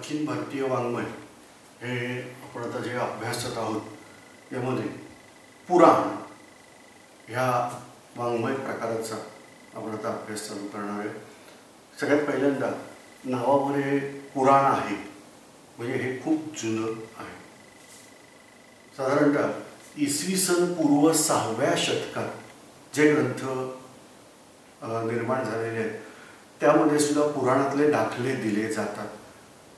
प्राचीन भारतीय वाङ्मय हे आपण आता जे अभ्यासत आहोत यामध्ये पुराण ह्या वाङ्मय प्रकाराचा आपण आता अभ्यास चालू करणार आहे। सगळ्यात पहिल्यांदा नावावर हे पुराण आहे म्हणजे हे खूप जुनं आहे। साधारणतः इसवी सन पूर्व 6व्या शतकात जे ग्रंथ निर्माण झालेले आहेत त्यामध्ये सुद्धा पुराणातले दाखले दिले जातात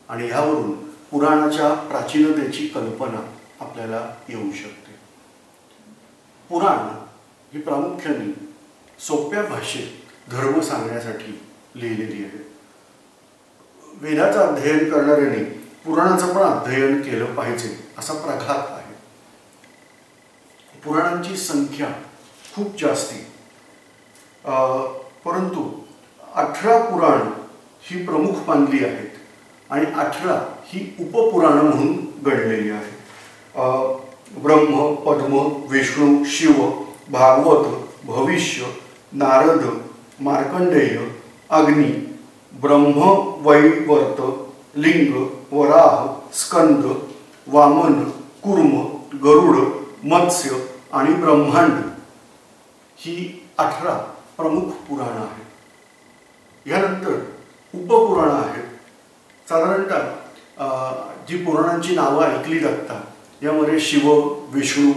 आणि ह्यावरून पुराणाच्या प्राचीनतेची कल्पना आपल्याला येऊ शकते। पुराण ही प्रामुख्याने सोप्या भाषेत धर्म सांगण्यासाठी लिहिलेली आहे। वेदाचं अध्ययन करणाऱ्यांनी पुराणाचं पण अध्ययन केलं पाहिजे असा प्रघात आहे। पुराणांची संख्या खूप जास्ती, परंतु 18 पुराण ही प्रमुख मानली आहेत आणि 18 ही उपपुराण म्हणून गणलेली आहेत। ब्रह्म, पद्म, विष्णू, शिव, भागवत, भविष्य, नारद, मार्कंडेय, अग्नि, ब्रह्म, वैवर्त, लिंग, वराह, स्कंद, वामन, कूर्म, गरुड, मत्स्य आणि ब्रह्मांड ही 18 प्रमुख पुराण आहेत। यानंतर उपपुराण आहेत। साधारणतः जी पुराणांची नावं ऐकली जातात यामध्ये शिव, विष्णू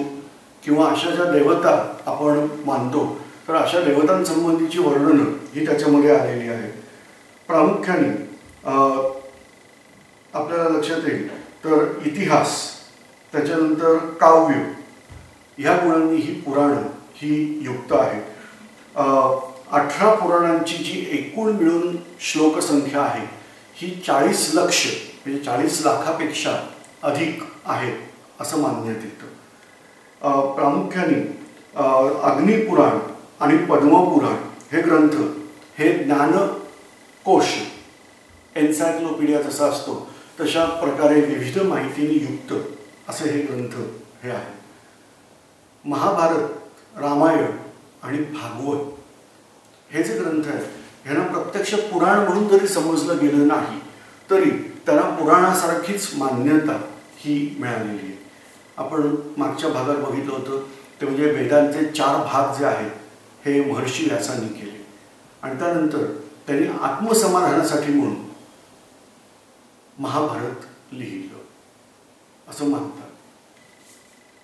किंवा अशा ज्या देवता आपण मानतो तर अशा देवतांसंबंधीची वर्णनं ही त्याच्यामध्ये आलेली आहेत। प्रामुख्याने आपल्याला लक्षात येईल तर इतिहास, त्याच्यानंतर काव्य ह्या गुणांनी ही पुराणं ही युक्त आहेत। 18 पुराणांची जी एकूण मिळून श्लोकसंख्या आहे ही 40 लक्ष म्हणजे 40 लाखापेक्षा अधिक आहे असं मानण्यात येतं। प्रामुख्याने अग्निपुराण आणि पद्मपुराण हे ग्रंथ हे ज्ञानकोश, एन्सायक्लोपीडिया जसा असतो तशा प्रकारे विविध माहितीने युक्त असे हे ग्रंथ हे आहेत। महाभारत, रामायण आणि भागवत हे जे ग्रंथ आहेत ह्यांना प्रत्यक्ष पुराण म्हणून जरी समजलं गेलं नाही तरी त्यांना पुराणासारखीच मान्यता ही मिळालेली आहे। आपण मागच्या भागात बघितलं होतं ते म्हणजे वेदांचे 4 भाग जे आहेत हे महर्षी व्यासांनी केले आणि त्यानंतर त्यांनी आत्मसमाधानासाठी म्हणून महाभारत लिहिलं असं मानतात।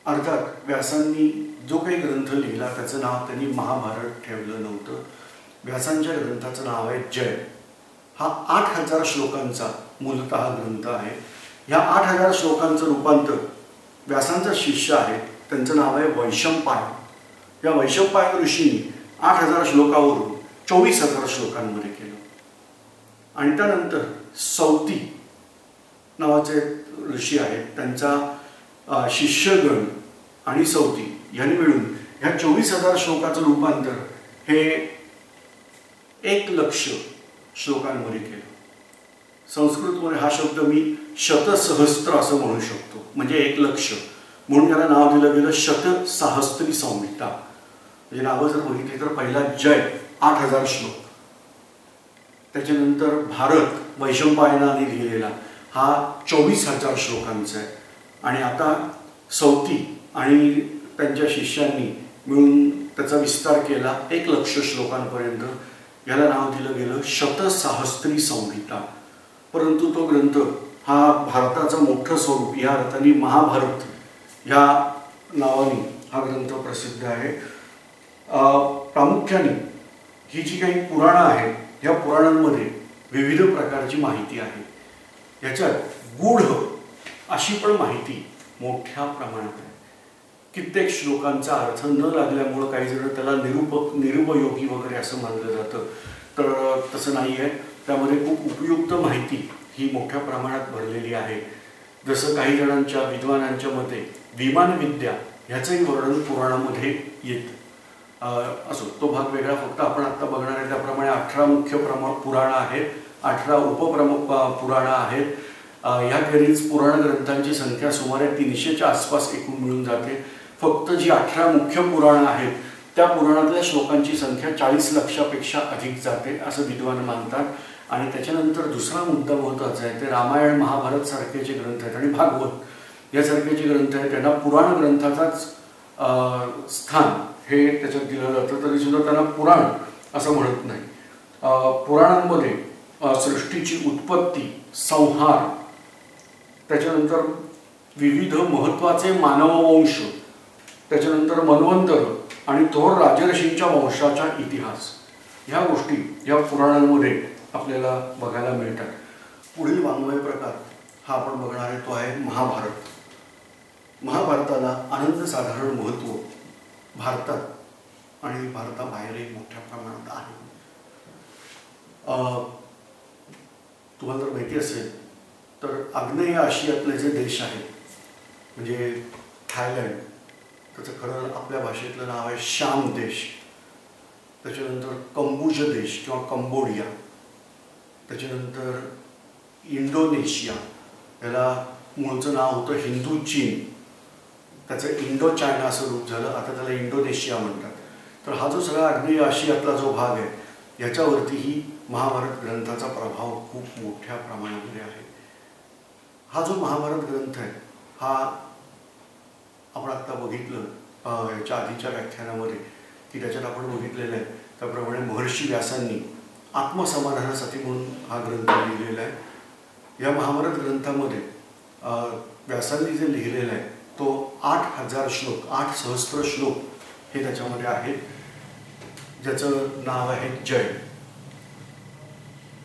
अर्थात व्यासांनी जो काही ग्रंथ लिहिला त्याचं नाव त्यांनी महाभारत ठेवलं नव्हतं। व्यासांच्या ग्रंथाचं नाव आहे जय। हा 8000 श्लोकांचा मूलतः ग्रंथ आहे। ह्या 8000 श्लोकांचं रूपांतर व्यासांचा शिष्य आहे त्यांचं नाव आहे वैशंपायन। या वैशंपायन ऋषींनी 8000 श्लोकावरून 24000 श्लोकांमध्ये केलं आणि त्यानंतर सौती नावाचे ऋषी आहेत त्यांचा शिष्यगण आणि सौती यांनी मिळून ह्या 24000 श्लोकाचं रूपांतर हे 1 लक्ष श्लोकांमध्ये केलं। संस्कृतमध्ये हा शब्द मी शतसहस्त्र असं म्हणू शकतो म्हणजे 1 लक्ष म्हणून त्याला नाव दिलं गेलं शतसाहस्त्री संहिता। म्हणजे नावं जर बघितली तर पहिला जय 8000 श्लोक, त्याच्यानंतर भारत वैशंपायनाने लिहिलेला हा 24000 श्लोकांचा आहे आणि आता सौती आणि त्यांच्या शिष्यांनी मिळून त्याचा विस्तार केला 1 लक्ष श्लोकांपर्यंत। याला नाव दिलं गेलं शतसाहस्त्री संहिता। परंतु तो ग्रंथ हा भारताचं मोठं स्वरूप या अर्थाने महाभारत ह्या नावाने हा ग्रंथ प्रसिद्ध आहे। प्रामुख्याने ही जी काही पुराणं आहेत ह्या पुराणांमध्ये विविध प्रकारची माहिती आहे। याच्यात गूढ अशी पण माहिती मोठ्या प्रमाणात आहे। कित्येक श्लोकांचा अर्थ न लागल्यामुळं काही जण त्याला निरुपयोगी वगैरे असं मानलं जातं, तर तसं नाही आहे। त्यामध्ये खूप उपयुक्त माहिती ही मोठ्या प्रमाणात भरलेली आहे। जसं काही जणांच्या विद्वानांच्या मते विमानविद्या ह्याचंही वर्णन पुराणामध्ये येतं। असो तो भाग वेगळा, फक्त आपण आत्ता बघणार आहे त्याप्रमाणे 18 मुख्य पुराणं आहेत, 18 उपप्रमुख पुराणं आहेत। ह्याखेरीज पुराण ग्रंथांची संख्या सुमारे 300च्या आसपास एकूण मिळून जाते। फक्त जी 18 मुख्य पुराणं आहेत त्या पुराणातल्या श्लोकांची संख्या 40 लक्षापेक्षा अधिक जाते असं विद्वान मानतात आणि त्याच्यानंतर दुसरा मुद्दा महत्त्वाचा आहे ते रामायण महाभारत सारखे जे ग्रंथ आहेत आणि भागवत यासारखे जे ग्रंथ आहेत त्यांना पुराण ग्रंथाचाच स्थान हे त्याच्यात दिलं जातं, तरीसुद्धा त्यांना पुराण असं म्हणत नाही. पुराणांमध्ये सृष्टीची उत्पत्ती, संहार, त्याच्यानंतर विविध महत्त्वाचे मानववंश, त्याच्यानंतर मन्वंतर आणि थोर राजर्षींच्या वंशाचा इतिहास, ह्या गोष्टी या पुराणांमध्ये आपल्याला बघायला मिळतात. पुढील वाङ्मय प्रकार हा आपण बघणार आहे तो आहे महाभारत. महाभारताला अनन्यसाधारण महत्त्व भारतात आणि भारताबाहेरही मोठ्या प्रमाणात आहे. तुम्हाला जर माहिती असेल तर आग्नेय आशियातले जे देश आहेत म्हणजे थायलंड, त्याचं खरं आपल्या भाषेतलं नाव आहे श्याम देश, त्याच्यानंतर कंबुज देश किंवा कंबोडिया, त्याच्यानंतर इंडोनेशिया, याला मूळचं नाव होतं हिंदू चीन, त्याचं इंडो चायना असं रूप झालं, आता त्याला इंडोनेशिया म्हणतात. तर हा जो सगळा आग्नेय आशियातला जो भाग आहे याच्यावरतीही महाभारत ग्रंथाचा प्रभाव खूप मोठ्या प्रमाणामध्ये आहे. हा जो महाभारत ग्रंथ आहे हा आपण आत्ता बघितलं याच्या आधीच्या व्याख्यानामध्ये की त्याच्यात आपण बघितलेलं आहे त्याप्रमाणे महर्षी व्यासांनी आत्मसमाधानासाठी म्हणून हा ग्रंथ लिहिलेला आहे. या महाभारत ग्रंथामध्ये व्यासांनी जे लिहिलेलं आहे तो 8000 श्लोक, 8 सहस्त्र श्लोक हे त्याच्यामध्ये आहेत, ज्याचं नाव आहे जय.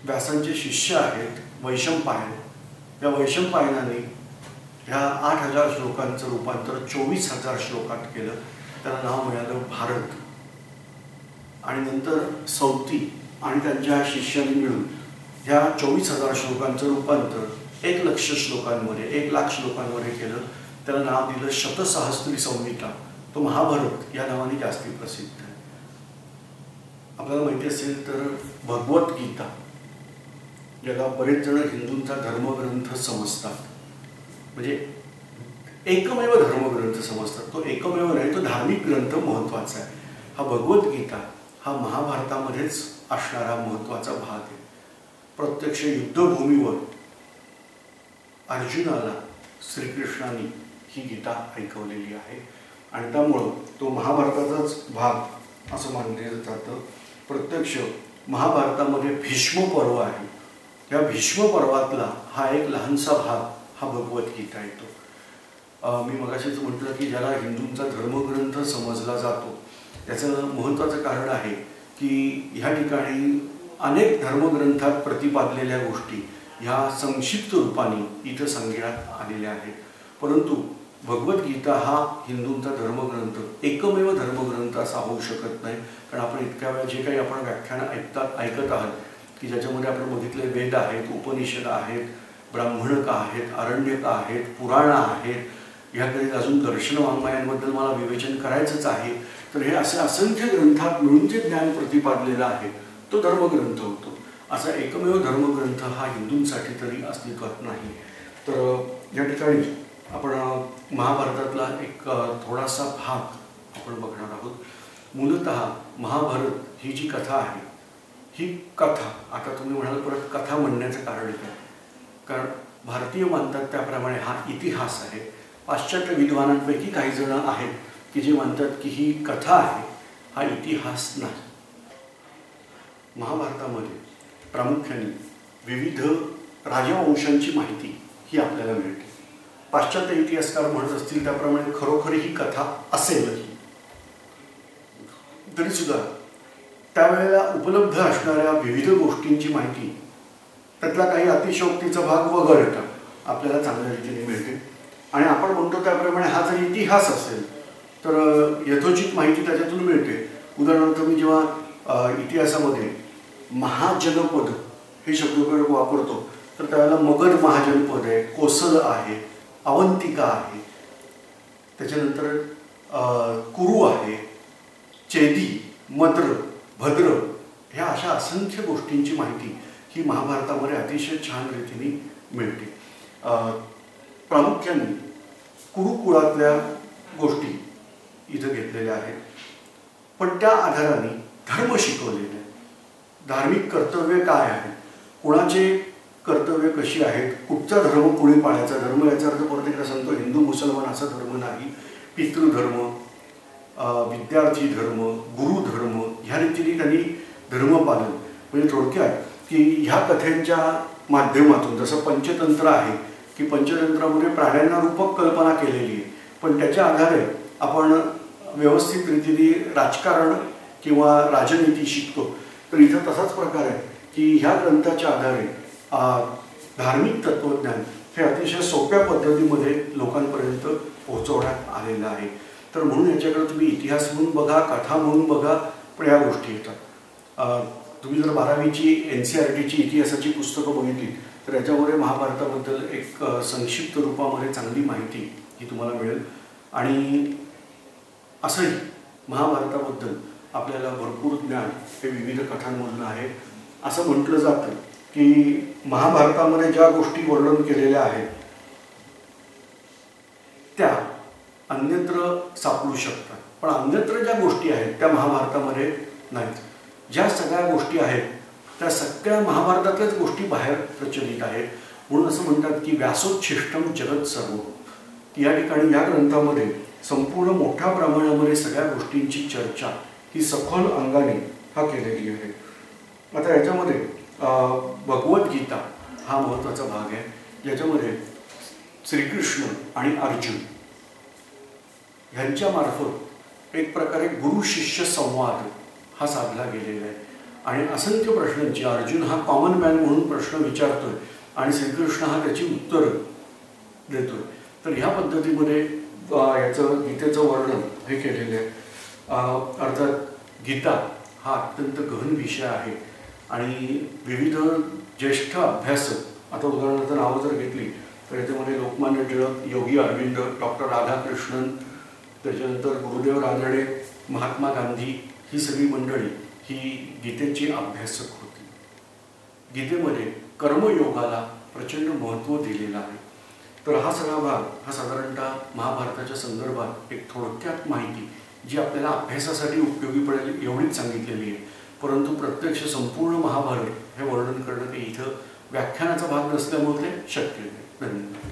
व्यासांचे शिष्य आहेत वैशंपायन. या वैशंपायनाने ह्या 8000 श्लोकांचं रूपांतर 24000 श्लोकात केलं, त्याला नाव मिळालं भारत. आणि नंतर सौती आणि त्यांच्या शिष्यांनी मिळून ह्या 24000 श्लोकांचं रूपांतर 1,00,000 श्लोकांमध्ये, 1,00,000 श्लोकांमध्ये केलं, त्याला नाव दिलं शतसहस्त्री संहिता. तो महाभारत या नावाने जास्ती प्रसिद्ध आहे. आपल्याला माहिती असेल तर भगवद्गीता, ज्याला बरेच जण हिंदूंचा धर्मग्रंथ समजतात, म्हणजे एकमेव धर्मग्रंथ समजतात, तो एकमेव नाही, तो धार्मिक ग्रंथ महत्त्वाचा आहे. हा भगवद्गीता हा महाभारतामध्येच असणारा महत्त्वाचा भाग आहे. प्रत्यक्ष युद्धभूमीवर अर्जुनाला श्रीकृष्णाने ही गीता ऐकवलेली आहे आणि त्यामुळं तो महाभारताचाच भाग असं मानलं जातं. प्रत्यक्ष महाभारतामध्ये भीष्म पर्व आहे, या भीष्म पर्वातला हा एक लहानसा भाग हा भगवद्गीता येतो. मी मगाशीच म्हटलं की ज्याला हिंदूंचा धर्मग्रंथ समजला जातो त्याचं महत्त्वाचं कारण आहे की ह्या ठिकाणी अनेक धर्मग्रंथात प्रतिपादलेल्या गोष्टी ह्या संक्षिप्त रूपाने इथं सांगण्यात आलेल्या आहेत. परंतु भगवद्गीता हा हिंदूंचा धर्मग्रंथ एकमेव धर्मग्रंथ असा होऊ शकत नाही, कारण आपण इतक्या वेळा जे काही आपण व्याख्यानं ऐकत आहात की ज्याच्यामध्ये आपण बघितले वेद आहेत, उपनिषद आहेत, ब्राह्मणका आहेत, अरण्यका आहेत, पुराणं आहेत, ह्याकडे अजून दर्शन वाङ्मयांबद्दल मला विवेचन करायचंच आहे. तर हे असे असंख्य ग्रंथात मिळून जे ज्ञान प्रतिपादलेलं आहे तो धर्मग्रंथ होतो. असा एकमेव धर्मग्रंथ हा हिंदूंसाठी तरी अस्तित्वात नाही. तर या ठिकाणी आपण महाभारतातला एक थोडासा भाग आपण बघणार आहोत. मूलतः महाभारत ही जी कथा आहे ही कथा, आता तुम्ही म्हणाल परत कथा म्हणण्याचं कारण काय, कारण भारतीय मानतात त्याप्रमाणे हा इतिहास आहे. पाश्चात्य विद्वानांपैकी काही जण आहेत की जे म्हणतात की ही कथा आहे, हा इतिहास नाही. महाभारतामध्ये प्रामुख्याने विविध राजवंशांची माहिती ही आपल्याला मिळते. पाश्चात्य इतिहासकार म्हणत असतील त्याप्रमाणे खरोखर ही कथा असेलही, तरीसुद्धा त्यावेळेला उपलब्ध असणाऱ्या विविध गोष्टींची माहिती त्यातला काही अतिशयोक्तीचा भाग वगळता आपल्याला चांगल्या रीतीने मिळते. आणि आपण म्हणतो त्याप्रमाणे हा जर इतिहास असेल तर यथोचित माहिती त्याच्यातून मिळते. उदाहरणार्थ मी जेव्हा इतिहासामध्ये महाजनपद हे शब्दप्रयोग वापरतो तर त्यावेळेला मगध महाजनपद आहे, कोसल आहे, अवंतिका आहे, त्याच्यानंतर कुरु आहे, चेदी, मद्र, भद्र, ह्या अशा असंख्य गोष्टींची माहिती ही महाभारतामध्ये अतिशय छान रीतीने मिळते. प्रामुख्याने कुरुकुळातल्या गोष्टी इथं घेतलेल्या आहेत, पण त्या आधाराने धर्म शिकवलेले आहेत. धार्मिक कर्तव्य काय आहे कोणाचे कर्तव्य कशी आहेत, कुठचा धर्म कोणी पाळायचा, धर्म याचा अर्थ परत एकदा सांगतो हिंदू मुसलमान असा धर्म नाही, पितृधर्म, विद्यार्थी धर्म, गुरुधर्म, ह्या रीतीने त्यांनी धर्मपालन म्हणजे थोडक्यात की ह्या कथेच्या माध्यमातून जसं पंचतंत्र आहे की पंचतंत्रामध्ये प्राण्यांना रूपक कल्पना केलेली आहे, पण त्याच्या आधारे आपण व्यवस्थित रीतीने राजकारण किंवा राजनीती शिकतो. तर इथं तसाच प्रकार आहे की ह्या ग्रंथाच्या आधारे धार्मिक तत्त्वज्ञान हे अतिशय सोप्या पद्धतीमध्ये लोकांपर्यंत पोहोचवण्यात आलेलं आहे. तर म्हणून याच्याकडे तुम्ही इतिहास म्हणून बघा, कथा म्हणून बघा, पण या गोष्टी येतात. तुम्ही जर 12वीची NCERTची इतिहासाची पुस्तकं बघितली तर याच्यामध्ये महाभारताबद्दल एक संक्षिप्त रूपामध्ये चांगली माहिती ही तुम्हाला मिळेल. आणि असंही महाभारताबद्दल आपल्याला भरपूर ज्ञान हे विविध कथांमधून आहे. असं म्हटलं जातं की महाभारतामध्ये ज्या गोष्टी वर्णन केलेल्या आहेत त्या अन्यत्र सापडू शकतात, पण अन्यत्र ज्या गोष्टी आहेत त्या महाभारतामध्ये नाहीत. ज्या सगळ्या गोष्टी आहेत त्या सगळ्या महाभारतातल्याच गोष्टी बाहेर प्रचलित आहेत. म्हणून असं म्हणतात की व्यासोच्छिष्टम जगत सर्व, की या ठिकाणी या ग्रंथामध्ये संपूर्ण मोठ्या प्रमाणामध्ये सगळ्या गोष्टींची चर्चा ही सखोल अंगाने हा केलेली आहे. आता याच्यामध्ये भगवद्गीता हा महत्त्वाचा भाग आहे, ज्याच्यामध्ये श्रीकृष्ण आणि अर्जुन ह्यांच्यामार्फत एक प्रकारे गुरु शिष्य संवाद हा साधला गेलेला आहे. आणि असंख्य प्रश्नांची अर्जुन हा कॉमन मॅन म्हणून प्रश्न विचारतोय आणि श्रीकृष्ण हा त्याची उत्तरं देतोय. तर ह्या पद्धतीमध्ये याचं गीतेचं वर्णन हे केलेलं आहे. अर्थात गीता हा अत्यंत गहन विषय आहे आणि विविध ज्येष्ठ अभ्यासक, आता उदाहरणार्थ नावं जर घेतली तर याच्यामध्ये लोकमान्य टिळक, योगी अरविंद, डॉक्टर राधाकृष्णन, त्याच्यानंतर गुरुदेव रानडे, महात्मा गांधी, ही सगळी मंडळी ही गीतेची अभ्यासक होती. गीतेमध्ये कर्मयोगाला प्रचंड महत्त्व दिलेलं आहे. तर हा सगळा भाग हा साधारणतः महाभारताच्या संदर्भात एक थोडक्यात माहिती जी आपल्याला अभ्यासासाठी उपयोगी पडेल एवढीच सांगितलेली आहे. परंतु प्रत्यक्ष संपूर्ण महाभारत हे वर्णन करणं ते इथं व्याख्यानाचा भाग नसल्यामुळे ते शक्य नाही. धन्यवाद.